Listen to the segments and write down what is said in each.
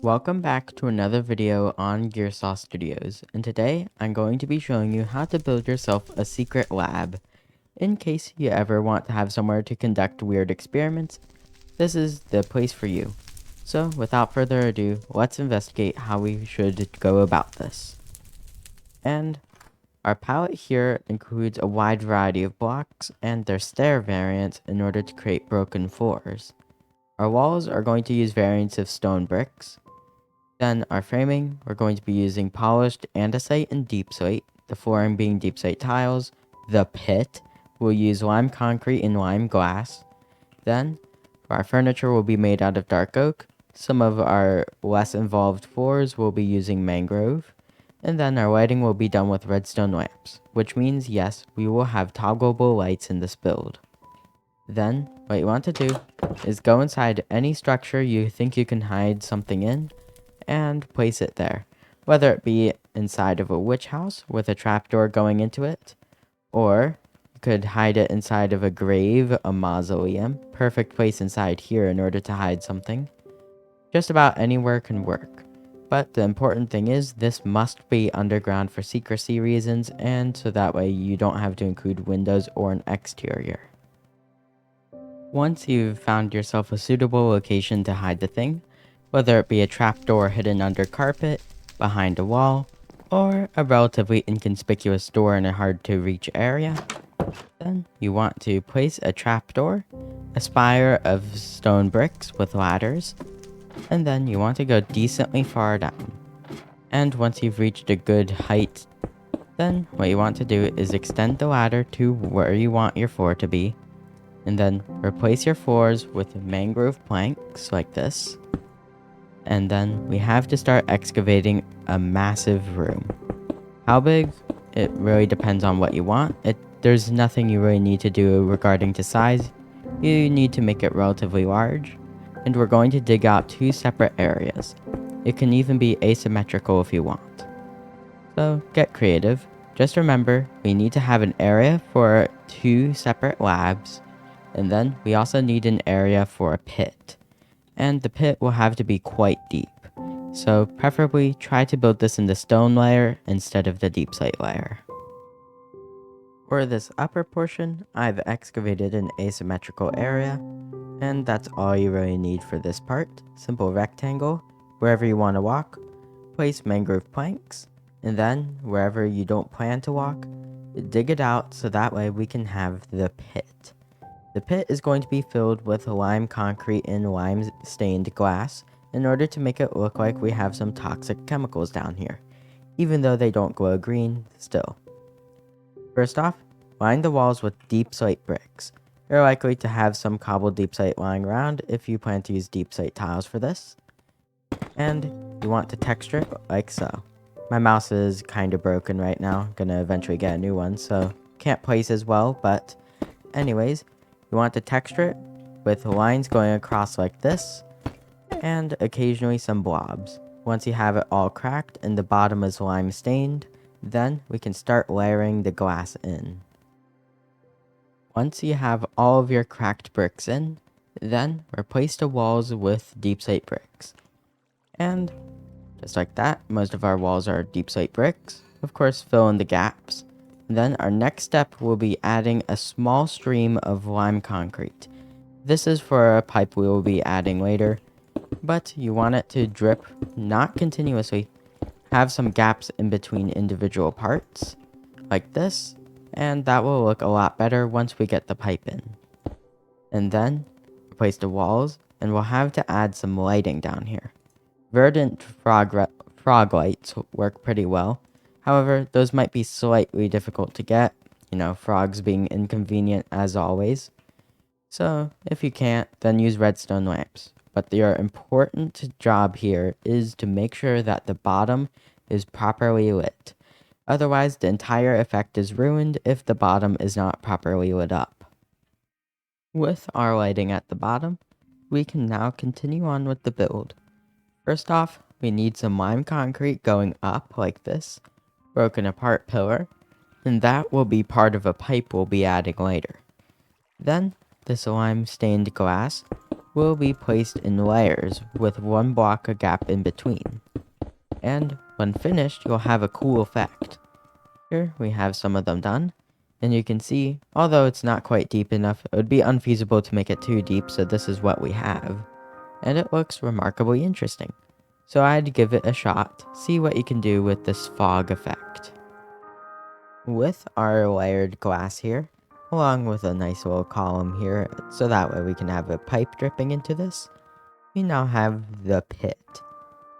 Welcome back to another video on Gearsaw Studios, and today I'm going to be showing you how to build yourself a secret lab. In case you ever want to have somewhere to conduct weird experiments, this is the place for you. So without further ado, let's investigate how we should go about this. And our palette here includes a wide variety of blocks and their stair variants in order to create broken floors. Our walls are going to use variants of stone bricks. Then our framing, we're going to be using polished andesite and deep slate, the flooring being deep slate tiles. The pit, we'll use lime concrete and lime glass. Then our furniture will be made out of dark oak. Some of our less involved floors will be using mangrove. And then our lighting will be done with redstone lamps, which means yes, we will have toggleable lights in this build. Then what you want to do is go inside any structure you think you can hide something in and place it there, whether it be inside of a witch house with a trapdoor going into it, or you could hide it inside of a grave, a mausoleum. Perfect place inside here in order to hide something. Just about anywhere can work. But the important thing is this must be underground for secrecy reasons, and so that way you don't have to include windows or an exterior. Once you've found yourself a suitable location to hide the thing, whether it be a trapdoor hidden under carpet, behind a wall, or a relatively inconspicuous door in a hard-to-reach area, then you want to place a trapdoor, a spire of stone bricks with ladders, and then you want to go decently far down. And once you've reached a good height, then what you want to do is extend the ladder to where you want your floor to be, and then replace your floors with mangrove planks like this. And then we have to start excavating a massive room. How big? It really depends on what you want. There's nothing you really need to do regarding to size. You need to make it relatively large. And we're going to dig out two separate areas. It can even be asymmetrical if you want. So get creative. Just remember, we need to have an area for two separate labs. And then we also need an area for a pit. And the pit will have to be quite deep. So preferably try to build this in the stone layer instead of the deep slate layer. For this upper portion, I've excavated an asymmetrical area, and that's all you really need for this part. Simple rectangle. Wherever you want to walk, place mangrove planks, and then wherever you don't plan to walk, dig it out so that way we can have the pit. The pit is going to be filled with lime concrete and lime stained glass in order to make it look like we have some toxic chemicals down here, even though they don't glow green still. First off, line the walls with deep slate bricks. You're likely to have some cobbled deep slate lying around if you plan to use deep slate tiles for this. And you want to texture it like so. My mouse is kind of broken right now. I'm gonna eventually get a new one, so can't place as well, but anyways, you want to texture it with lines going across like this, and occasionally some blobs. Once you have it all cracked and the bottom is lime stained, then we can start layering the glass in. Once you have all of your cracked bricks in, then replace the walls with deep slate bricks. And just like that, most of our walls are deep slate bricks. Of course, fill in the gaps. Then our next step will be adding a small stream of lime concrete. This is for a pipe we will be adding later, but you want it to drip not continuously. Have some gaps in between individual parts, like this, and that will look a lot better once we get the pipe in. And then replace the walls, and we'll have to add some lighting down here. Verdant frog lights work pretty well. However, those might be slightly difficult to get, frogs being inconvenient as always. So, if you can't, then use redstone lamps. But your important job here is to make sure that the bottom is properly lit. Otherwise, the entire effect is ruined if the bottom is not properly lit up. With our lighting at the bottom, we can now continue on with the build. First off, we need some lime concrete going up like this, broken apart pillar, and that will be part of a pipe we'll be adding later. Then, this lime stained glass will be placed in layers with one block a gap in between. And when finished, you'll have a cool effect. Here we have some of them done, and you can see, although it's not quite deep enough, it would be unfeasible to make it too deep, so this is what we have. And it looks remarkably interesting. So I'd give it a shot, see what you can do with this fog effect. With our layered glass here, along with a nice little column here, so that way we can have a pipe dripping into this, we now have the pit.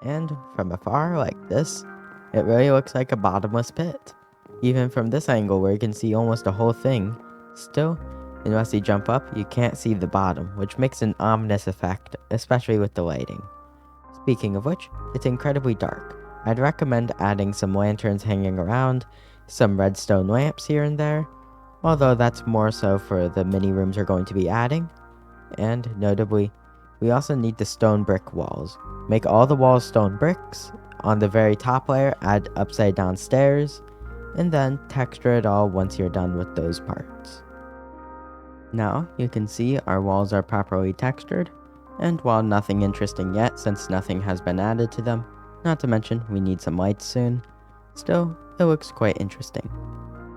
And from afar like this, it really looks like a bottomless pit. Even from this angle where you can see almost the whole thing, still, unless you jump up, you can't see the bottom, which makes an ominous effect, especially with the lighting. Speaking of which, it's incredibly dark. I'd recommend adding some lanterns hanging around, some redstone lamps here and there, although that's more so for the mini rooms we're going to be adding. And notably, we also need the stone brick walls. Make all the walls stone bricks. On the very top layer, add upside down stairs, and then texture it all once you're done with those parts. Now, you can see our walls are properly textured, and while nothing interesting yet since nothing has been added to them, not to mention we need some lights soon, still, it looks quite interesting.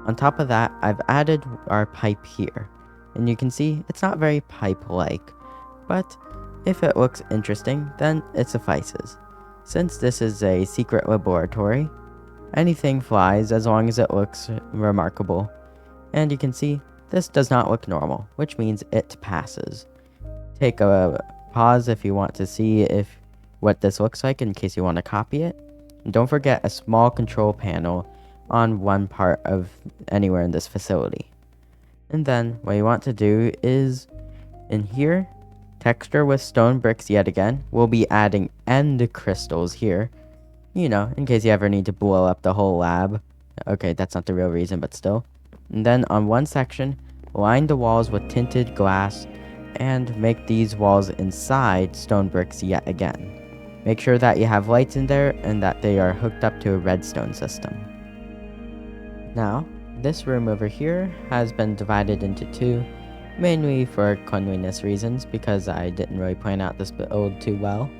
On top of that, I've added our pipe here, and you can see it's not very pipe-like, but if it looks interesting, then it suffices. Since this is a secret laboratory, anything flies as long as it looks remarkable. And you can see, this does not look normal, which means it passes. Take a pause if you want to see what this looks like in case you want to copy it. And don't forget a small control panel on one part of anywhere in this facility. And then what you want to do is, in here, texture with stone bricks yet again. We'll be adding end crystals here. You know, in case you ever need to blow up the whole lab. Okay, that's not the real reason, but still. And then on one section, line the walls with tinted glass and make these walls inside stone bricks yet again. Make sure that you have lights in there and that they are hooked up to a redstone system. Now, this room over here has been divided into two, mainly for cleanliness reasons because I didn't really plan out this build too well.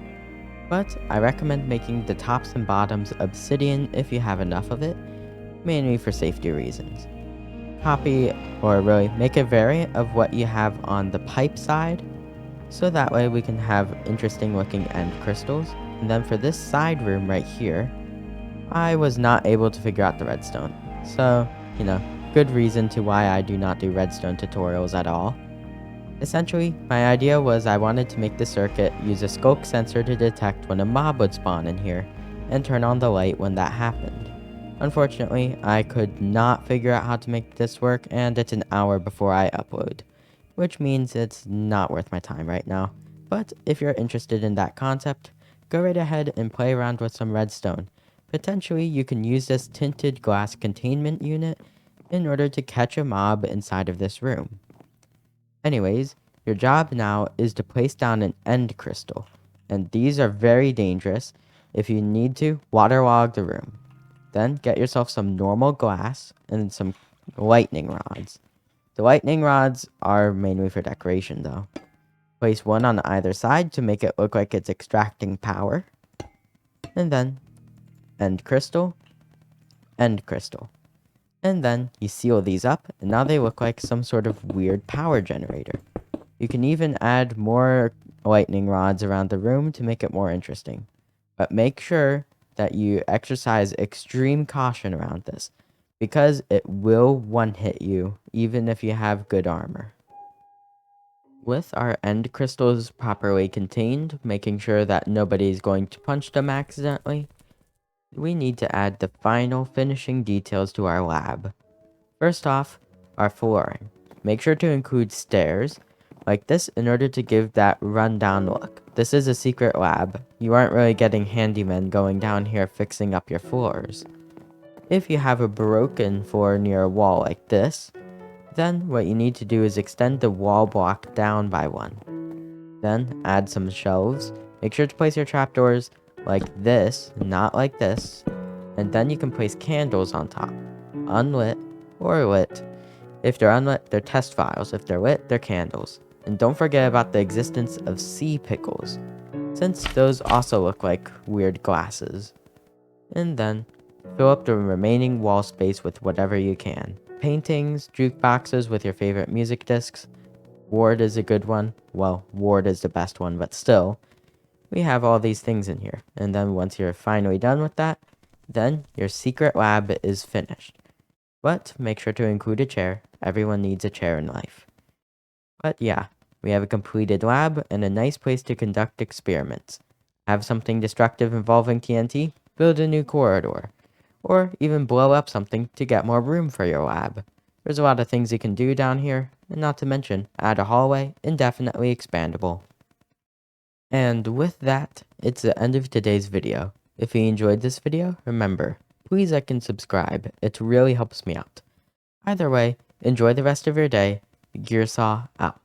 But I recommend making the tops and bottoms obsidian if you have enough of it, mainly for safety reasons. Copy, or really make a variant of what you have on the pipe side, so that way we can have interesting looking end crystals. And then for this side room right here, I was not able to figure out the redstone. So, you know, good reason to why I do not do redstone tutorials at all. Essentially, my idea was I wanted to make the circuit use a skulk sensor to detect when a mob would spawn in here, and turn on the light when that happened. Unfortunately, I could not figure out how to make this work, and it's an hour before I upload, which means it's not worth my time right now. But if you're interested in that concept, go right ahead and play around with some redstone. Potentially, you can use this tinted glass containment unit in order to catch a mob inside of this room. Anyways, your job now is to place down an end crystal, and these are very dangerous. If you need to, waterlog the room. Then get yourself some normal glass and some lightning rods. The lightning rods are mainly for decoration though. Place one on either side to make it look like it's extracting power. And then end crystal, end crystal. And then you seal these up, and now they look like some sort of weird power generator. You can even add more lightning rods around the room to make it more interesting. But make sure that you exercise extreme caution around this, because it will one-hit you, even if you have good armor. With our end crystals properly contained, making sure that nobody is going to punch them accidentally, we need to add the final finishing details to our lab. First off, our flooring. Make sure to include stairs, like this, in order to give that rundown look. This is a secret lab. You aren't really getting handymen going down here fixing up your floors. If you have a broken floor near a wall like this, then what you need to do is extend the wall block down by one. Then add some shelves. Make sure to place your trapdoors like this, not like this. And then you can place candles on top, unlit or lit. If they're unlit, they're test files. If they're lit, they're candles. And don't forget about the existence of sea pickles, since those also look like weird glasses. And then, fill up the remaining wall space with whatever you can. Paintings, jukeboxes with your favorite music discs. Ward is a good one. Well, Ward is the best one, but still. We have all these things in here. And then once you're finally done with that, then your secret lab is finished. But make sure to include a chair. Everyone needs a chair in life. But yeah, we have a completed lab and a nice place to conduct experiments. Have something destructive involving TNT? Build a new corridor. Or even blow up something to get more room for your lab. There's a lot of things you can do down here, and not to mention, add a hallway, indefinitely expandable. And with that, it's the end of today's video. If you enjoyed this video, remember, please like and subscribe. It really helps me out. Either way, enjoy the rest of your day. Gearsaw out.